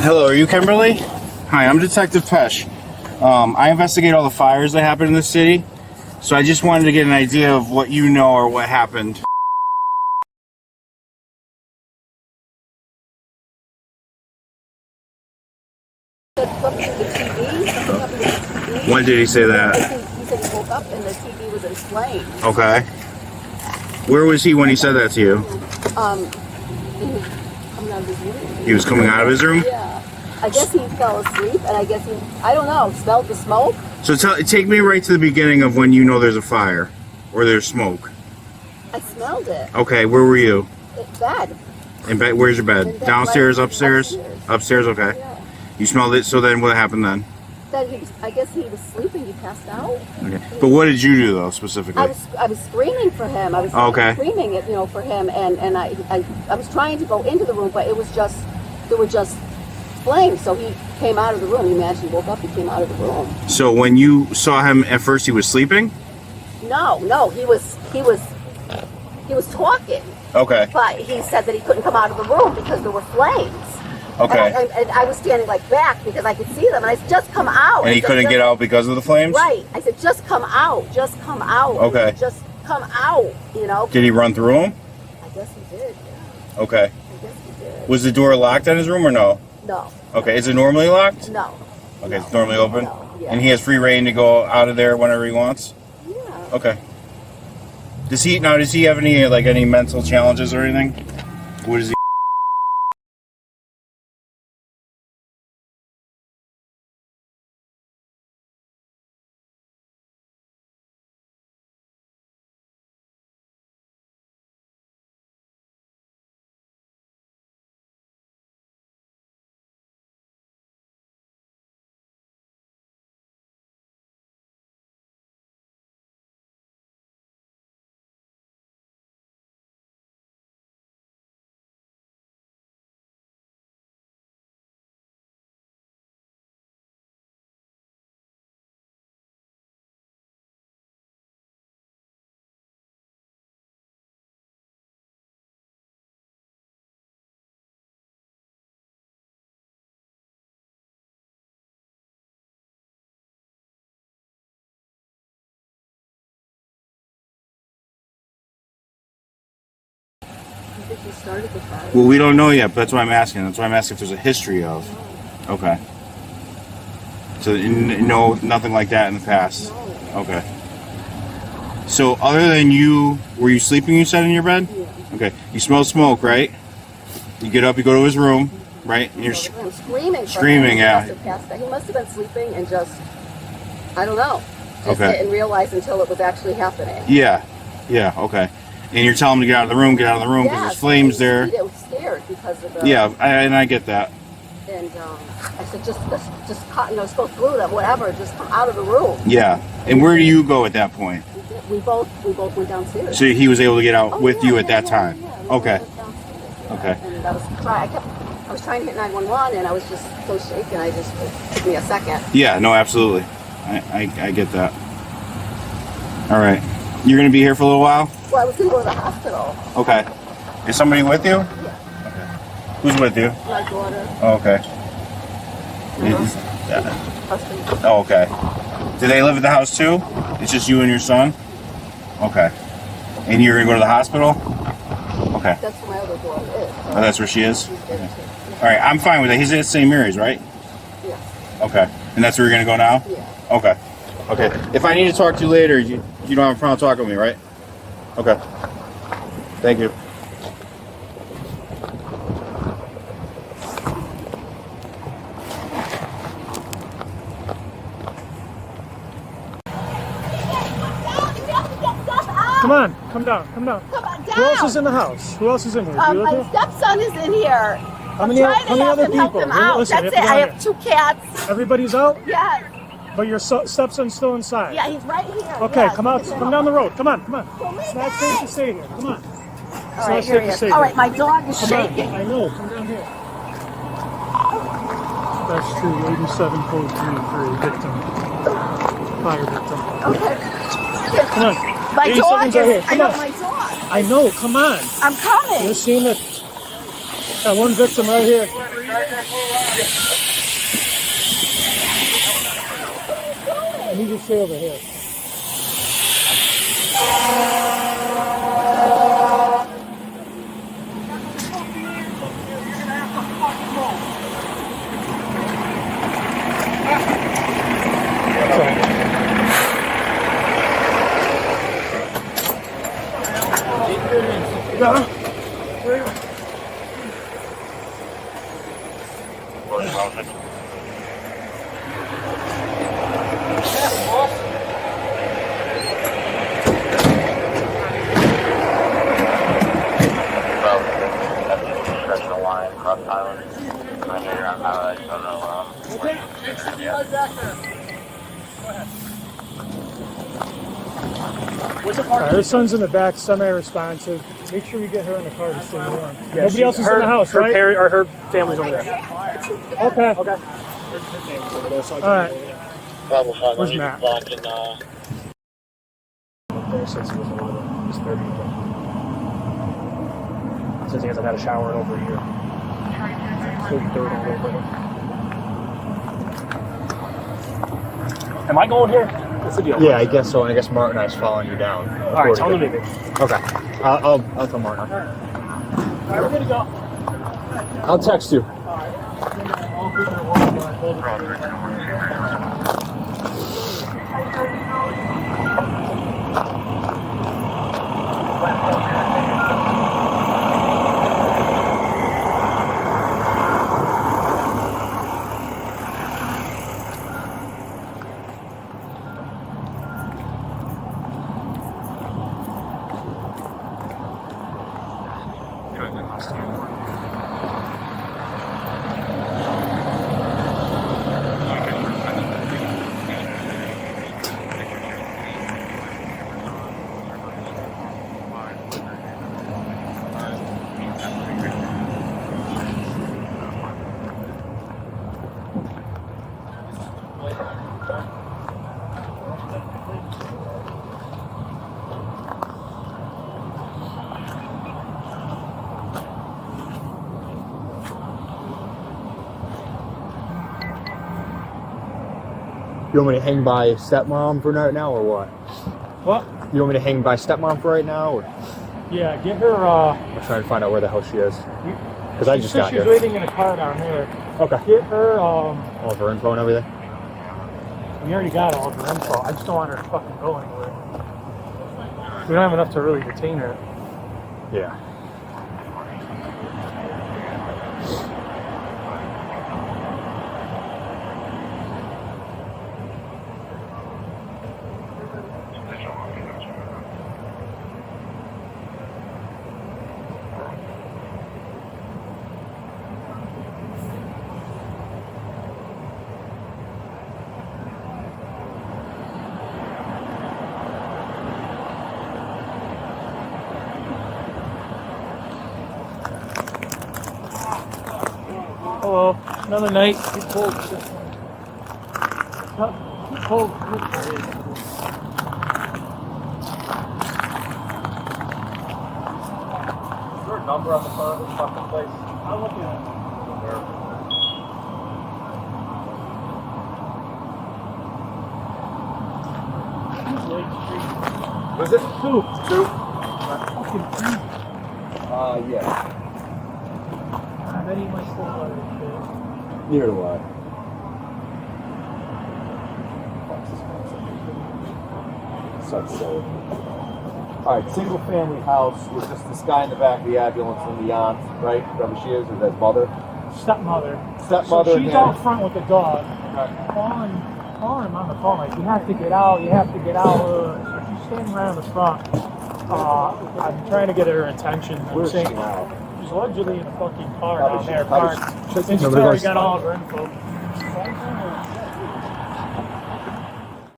Hello, are you Kimberly? Hi, I'm Detective Pesh. I investigate all the fires that happen in the city, so I just wanted to get an idea of what you know or what happened. When did he say that? He said he woke up and the TV was in flames. Okay. Where was he when he said that to you? He was coming out of his room. He was coming out of his room? Yeah. I guess he fell asleep, and I guess I don't know, smelled the smoke. So take me right to the beginning of when you know there's a fire or there's smoke. I smelled it. Okay, where were you? It's bad. In bed? Where's your bed? In bed, Downstairs, right upstairs? Upstairs, okay. Yeah. You smelled it, so then what happened then? I guess he was sleeping. He passed out. Okay. But what did you do though, specifically? I was screaming for him. I was screaming it, for him, and I was trying to go into the room, but there were just flames. So he came out of the room. You imagine he woke up, he came out of the room. So when you saw him at first, he was sleeping? No, he was talking. Okay. But he said that he couldn't come out of the room because there were flames. Okay. And I was standing back because I could see them, and I said, just come out. And he couldn't get out because of the flames? Right. I said, just come out. Okay. Just come out, Did he run through him? I guess he did, yeah. Okay. I guess he did. Was the door locked in his room or no? No. Okay. Is it normally locked? No. Okay, it's normally open? No, yeah. And he has free reign to go out of there whenever he wants? Yeah. Okay. Does he have any mental challenges or anything? What is he? I think he started the fire. Well, we don't know yet, but that's why I'm asking. That's why I'm asking if there's a history of. Okay. So no, nothing like that in the past. No. Okay. So other than you, were you sleeping? You said in your bed. Yeah. Okay. You smell smoke, right? You get up, you go to his room, right? And you're I'm screaming. screaming, yeah. He must have been sleeping and I don't know. Just Okay. didn't realize until it was actually happening. Yeah. Okay. And you're telling him to get out of the room, because there's flames there. He was scared because of the. Yeah, and I get that. And I said, just go through them, whatever. Just come out of the room. Yeah. And where do you go at that point? We both went downstairs. So he was able to get out with you at that time. Yeah, Okay. Okay. And I was trying to hit 911, and I was just so shaken. It took me a second. Yeah. No, absolutely. I get that. All right. You're gonna be here for a little while. Well, I was going to go to the hospital. Okay. Is somebody with you? Yeah. Okay. Who's with you? My daughter. Oh, okay. Husband. Oh, okay. Do they live at the house too? It's just you and your son? Okay. And you're gonna go to the hospital? Okay. That's where my other daughter is. Oh, that's where she is? She's there Okay. too. All right, I'm fine with that. He's at St. Mary's, right? Yeah. Okay. And that's where you're gonna go now? Yeah. Okay. Okay. If I need to talk to you later, you don't have a problem talking with me, right? Okay. Thank you. Come on, come down. Come on, down. Who else is in the house? Who else is in here? My stepson is in here. How many other help people? him out. Listen, That's it. I have 2 cats. Everybody's out, Yes. but your stepson's still inside. Yeah, he's right here. Okay, Yes. come out. Come down the road. Come on. Pull me It's not back. safe to stay here. Come on. All It's right, not here safe he to is. stay All here. right, my dog is Come on. shaking. I know. Come down here. That's 287 code 33 victim. Fire victim. Okay. Come on. My 87's dog right here. is. I Come know on. my dog. I know. Come on. I'm coming. You're seeing it. Got one victim right here. I need to stay over here. Her son's in the back, semi-responsive. Make sure you get her in the car to stay warm. Yeah, nobody else is in the house, right? Her family's over there. Okay. Okay. All right. Where's Matt? Since he was a little, he's 30. Since he hasn't had a shower in over a year. Still dirt all over him. Am I going here? What's the deal? Yeah, I guess so. And I guess Martin and I was following you down. All right, tell him to meet me. Okay. I'll tell Martin. All right, we're gonna go. I'll text you. You want me to hang by stepmom for right now, or what? What? You want me to hang by stepmom for right now, or? Yeah, get her. I'm trying to find out where the hell she is. Because I just got she's here. waiting in a car down here. Okay. Get her. All of her info and everything. We already got all of her info. I just don't want her to fucking go anywhere. We don't have enough to really detain her. Yeah. Hello. Another night. It's cold. It's cold. Is there a number on the front of this fucking place? I'm looking at it. Was it? Two. Fucking yeah. I bet he might still love it. Neither do I. Sucks so. Alright, single family house with just this guy in the back of the ambulance and the aunt, right? Whoever she is, or that's mother. Stepmother. Stepmother. So she's and out front with the dog. Right. Calling him on the phone like, you have to get out, you have to get out. So she's standing right on the front. I'm trying to get her attention. I'm Where's she saying, now? she's allegedly in a fucking car How down does she- there how does parked. she- And she's Nobody already goes- got all of her info. So I'm trying to